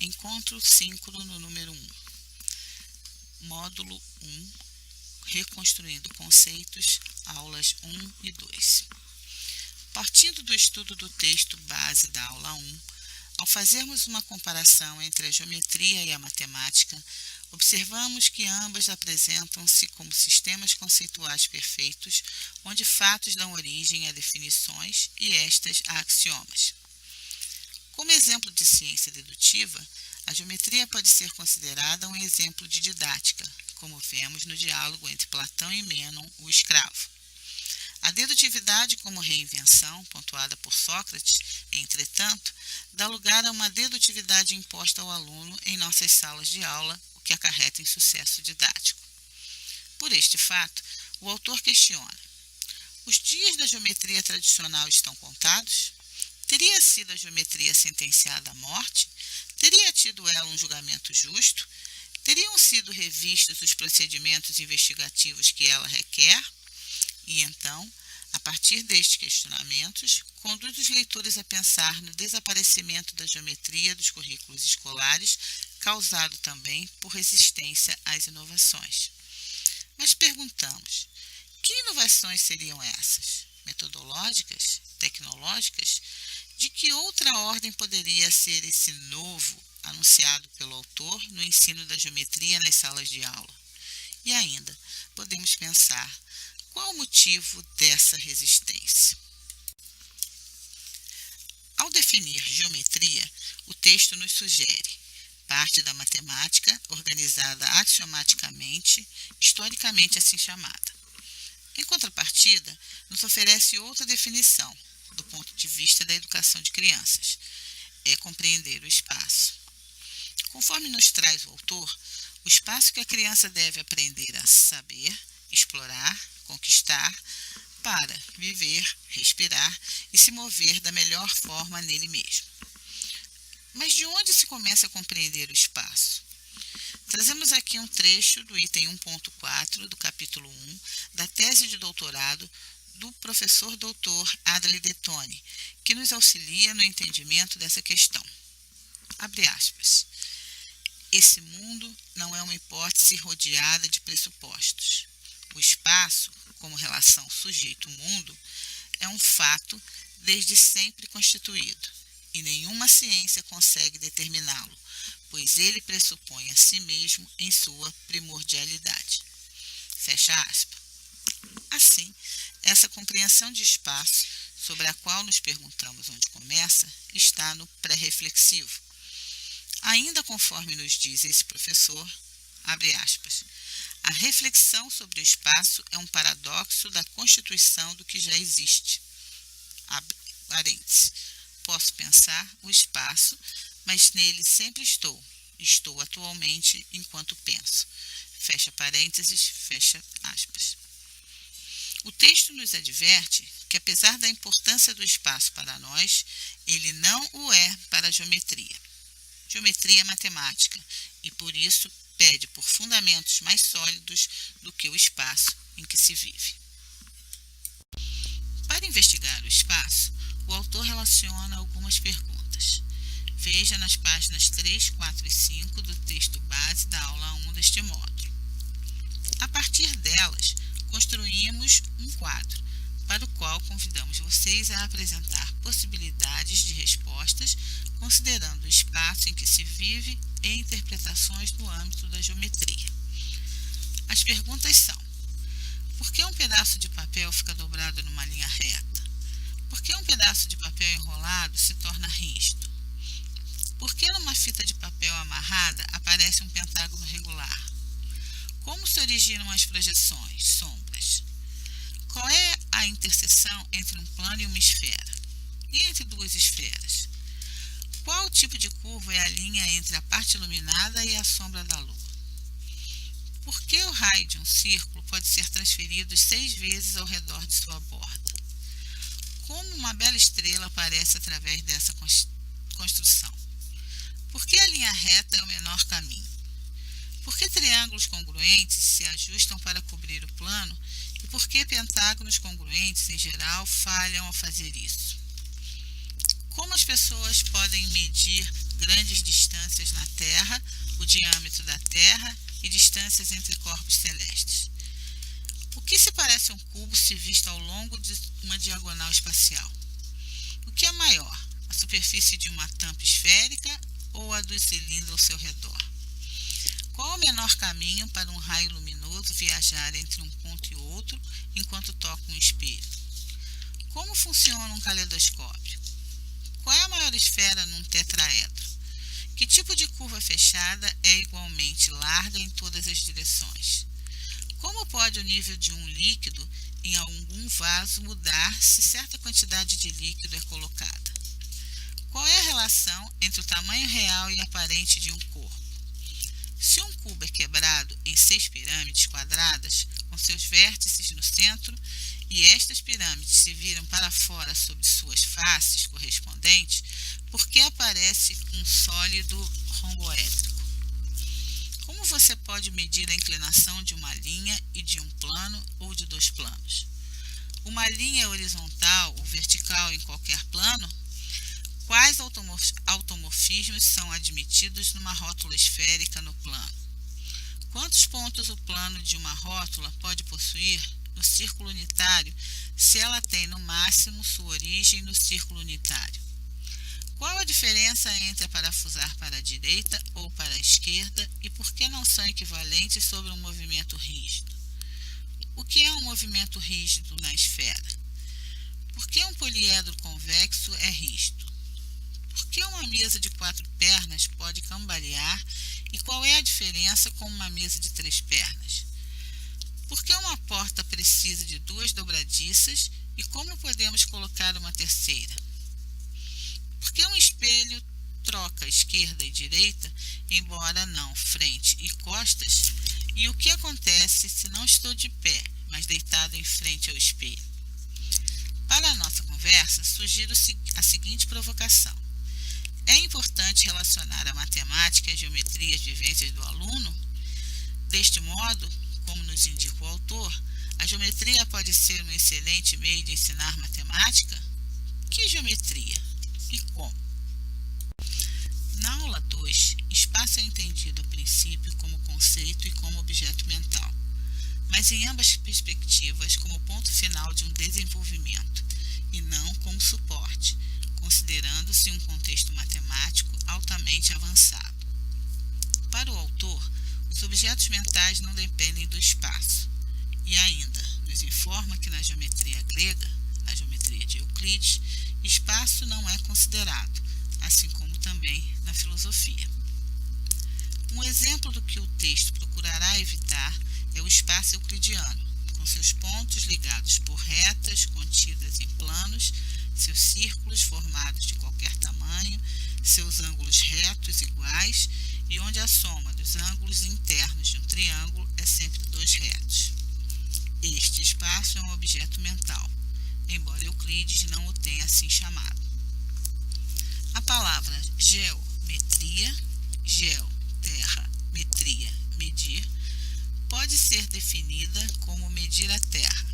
Encontro síncrono no número 1. Módulo 1. Reconstruindo conceitos, aulas 1 e 2. Partindo do estudo do texto base da aula 1, ao fazermos uma comparação entre a geometria e a matemática, observamos que ambas apresentam-se como sistemas conceituais perfeitos, onde fatos dão origem a definições e estas a axiomas. Como exemplo de ciência dedutiva, a geometria pode ser considerada um exemplo de didática, como vemos no diálogo entre Platão e Mênon, o escravo. A dedutividade como reinvenção, pontuada por Sócrates, entretanto, dá lugar a uma dedutividade imposta ao aluno em nossas salas de aula, o que acarreta em sucesso didático. Por este fato, o autor questiona: os dias da geometria tradicional estão contados? Teria sido a geometria sentenciada à morte? Teria tido ela um julgamento justo? Teriam sido revistos os procedimentos investigativos que ela requer? E então, a partir destes questionamentos, conduz os leitores a pensar no desaparecimento da geometria dos currículos escolares, causado também por resistência às inovações. Mas perguntamos: que inovações seriam essas? Metodológicas? Tecnológicas? De que outra ordem poderia ser esse novo anunciado pelo autor no ensino da geometria nas salas de aula? E ainda, podemos pensar: qual o motivo dessa resistência? Ao definir geometria, o texto nos sugere parte da matemática organizada axiomaticamente, historicamente assim chamada. Em contrapartida, nos oferece outra definição, do ponto de vista da educação de crianças: é compreender o espaço. Conforme nos traz o autor, o espaço que a criança deve aprender a saber, explorar, conquistar, para viver, respirar e se mover da melhor forma nele mesmo. Mas de onde se começa a compreender o espaço? Trazemos aqui um trecho do item 1.4 do capítulo 1 da tese de doutorado do professor doutor Adley Detone, que nos auxilia no entendimento dessa questão. Abre aspas. Esse mundo não é uma hipótese rodeada de pressupostos. O espaço, como relação sujeito-mundo, é um fato desde sempre constituído, e nenhuma ciência consegue determiná-lo, pois ele pressupõe a si mesmo em sua primordialidade. Fecha aspas. Assim, essa compreensão de espaço, sobre a qual nos perguntamos onde começa, está no pré-reflexivo. Ainda conforme nos diz esse professor, abre aspas, a reflexão sobre o espaço é um paradoxo da constituição do que já existe. Abre parênteses. Posso pensar o espaço, mas nele sempre estou. Estou atualmente enquanto penso. Fecha parênteses, fecha aspas. O texto nos adverte que, apesar da importância do espaço para nós, ele não o é para a geometria. Geometria é matemática e, por isso, pede por fundamentos mais sólidos do que o espaço em que se vive. Para investigar o espaço, o autor relaciona algumas perguntas. Veja nas páginas 3, 4 e 5 do texto base da aula 1 deste módulo. A partir delas, construímos um quadro, para o qual convidamos vocês a apresentar possibilidades de respostas, considerando o espaço em que se vive e interpretações no âmbito da geometria. As perguntas são: por que um pedaço de papel fica dobrado numa linha reta? Por que um pedaço de papel enrolado se torna rígido? Por que numa fita de papel amarrada aparece um pentágono regular? Como se originam as projeções, sombras? Qual é a interseção entre um plano e uma esfera? E entre duas esferas? Qual tipo de curva é a linha entre a parte iluminada e a sombra da lua? Por que o raio de um círculo pode ser transferido 6 vezes ao redor de sua borda? Como uma bela estrela aparece através dessa construção? Por que a linha reta é o menor caminho? Por que triângulos congruentes se ajustam para cobrir o plano e por que pentágonos congruentes, em geral, falham ao fazer isso? Como as pessoas podem medir grandes distâncias na Terra, o diâmetro da Terra e distâncias entre corpos celestes. O que se parece a um cubo se visto ao longo de uma diagonal espacial? O que é maior, a superfície de uma tampa esférica ou a do cilindro ao seu redor? Qual o menor caminho para um raio luminoso viajar entre um ponto e outro enquanto toca um espelho? Como funciona um caleidoscópio? Qual é a maior esfera num tetraedro? Que tipo de curva fechada é igualmente larga em todas as direções? Como pode o nível de um líquido em algum vaso mudar se certa quantidade de líquido é colocada? Qual é a relação entre o tamanho real e aparente de um corpo? Se um cubo é quebrado em 6 pirâmides quadradas, com seus vértices no centro, e estas pirâmides se viram para fora sobre suas faces correspondentes, por que aparece um sólido romboédrico? Como você pode medir a inclinação de uma linha e de um plano ou de 2 planos? Uma linha é horizontal ou vertical em qualquer plano? Quais automorfismos são admitidos numa rótula esférica no plano? Quantos pontos o plano de uma rótula pode possuir no círculo unitário se ela tem no máximo sua origem no círculo unitário? Qual a diferença entre parafusar para a direita ou para a esquerda e por que não são equivalentes sobre um movimento rígido? O que é um movimento rígido na esfera? Por que um poliedro convexo é rígido? Por que uma mesa de 4 pernas pode cambalear e qual é a diferença com uma mesa de 3 pernas? Por que uma porta precisa de 2 dobradiças e como podemos colocar uma terceira? Por que um espelho troca esquerda e direita, embora não frente e costas? E o que acontece se não estou de pé, mas deitado em frente ao espelho? Para a nossa conversa, sugiro a seguinte provocação. É importante relacionar a matemática e a geometria às vivências do aluno? Deste modo, como nos indica o autor, a geometria pode ser um excelente meio de ensinar matemática? Que geometria? E como? Na aula 2, espaço é entendido a princípio como conceito e como objeto mental, mas em ambas perspectivas como ponto final de um desenvolvimento, e não como suporte, considerando-se um contexto matemático altamente avançado. Para o autor, os objetos mentais não dependem do espaço, e ainda nos informa que na geometria grega, na geometria de Euclides, espaço não é considerado, assim como também na filosofia. Um exemplo do que o texto procurará evitar é o espaço euclidiano, com seus pontos ligados por retas contidas em planos, seus círculos formados de qualquer tamanho, seus ângulos retos iguais e onde a soma dos ângulos internos de um triângulo é sempre 2 retos. Este espaço é um objeto mental, embora Euclides não o tenha assim chamado. A palavra geometria, terra, metria, medir, pode ser definida como medir a terra,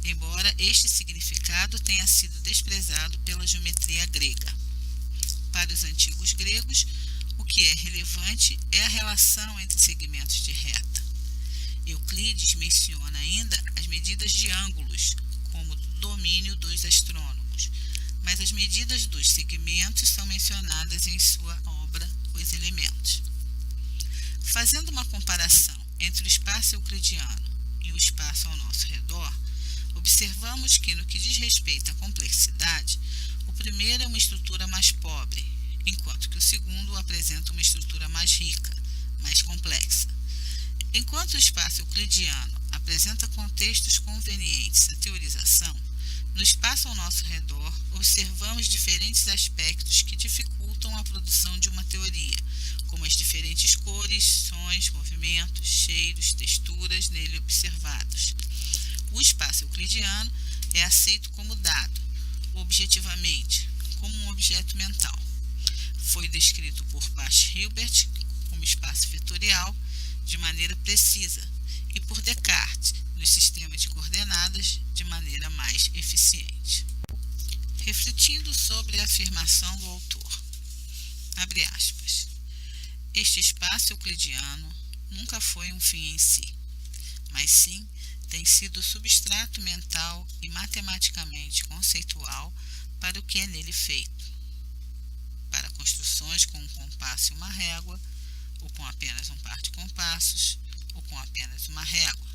embora este significado tenha sido desprezado pela geometria grega. Para os antigos gregos, o que é relevante é a relação entre segmentos de reta. Euclides menciona ainda as medidas de ângulos, como domínio dos astrônomos, mas as medidas dos segmentos são mencionadas em sua obra Os Elementos. Fazendo uma comparação entre o espaço euclidiano e o espaço ao nosso redor, observamos que, no que diz respeito à complexidade, o primeiro é uma estrutura mais pobre, enquanto que o segundo apresenta uma estrutura mais rica, mais complexa. Enquanto o espaço euclidiano apresenta contextos convenientes à teorização, no espaço ao nosso redor observamos diferentes aspectos que dificultam a produção de uma teoria, como as diferentes cores, sons, movimentos, cheiros, texturas nele observados. O espaço euclidiano é aceito como dado, objetivamente, como um objeto mental. Foi descrito por Pasch-Hilbert como espaço vetorial, de maneira precisa, e por Descartes, nos sistemas de coordenadas, de maneira mais eficiente. Refletindo sobre a afirmação do autor. Abre aspas. Este espaço euclidiano nunca foi um fim em si, mas sim tem sido substrato mental e matematicamente conceitual para o que é nele feito, para construções com um compasso e uma régua, ou com apenas um par de compassos, ou com apenas uma régua,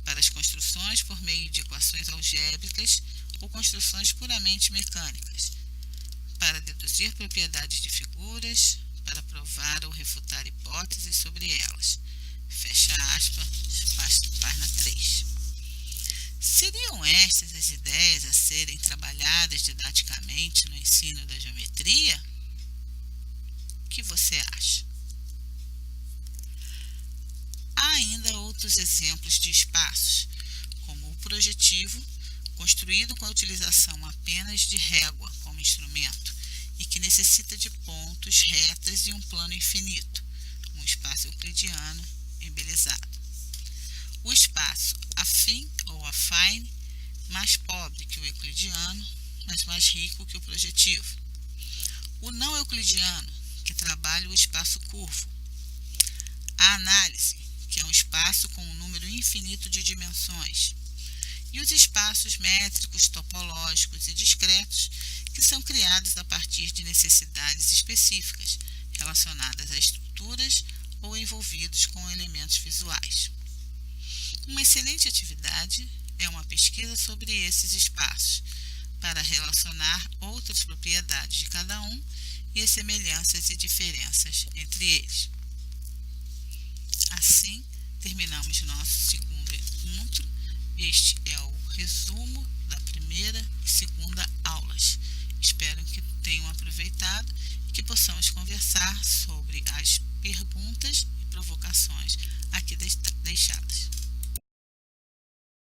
para as construções por meio de equações algébricas ou construções puramente mecânicas, para deduzir propriedades de figuras, para provar ou refutar hipóteses sobre elas. Fecha aspas, página 3. Seriam estas as ideias a serem trabalhadas didaticamente no ensino da geometria? O que você acha? Há ainda outros exemplos de espaços, como o projetivo, construído com a utilização apenas de régua como instrumento e que necessita de pontos, retas e um plano infinito, um espaço euclidiano embelezado. O espaço afim ou affine, mais pobre que o euclidiano, mas mais rico que o projetivo. O não euclidiano, que trabalha o espaço curvo. A análise, que é um espaço com um número infinito de dimensões. E os espaços métricos, topológicos e discretos, que são criados a partir de necessidades específicas, relacionadas a estruturas ou envolvidos com elementos visuais. Uma excelente atividade é uma pesquisa sobre esses espaços, para relacionar outras propriedades de cada um e as semelhanças e diferenças entre eles. Assim, terminamos nosso segundo encontro. Este é o resumo da primeira e segunda aulas. Espero que tenham aproveitado e que possamos conversar sobre as perguntas e provocações aqui deixadas.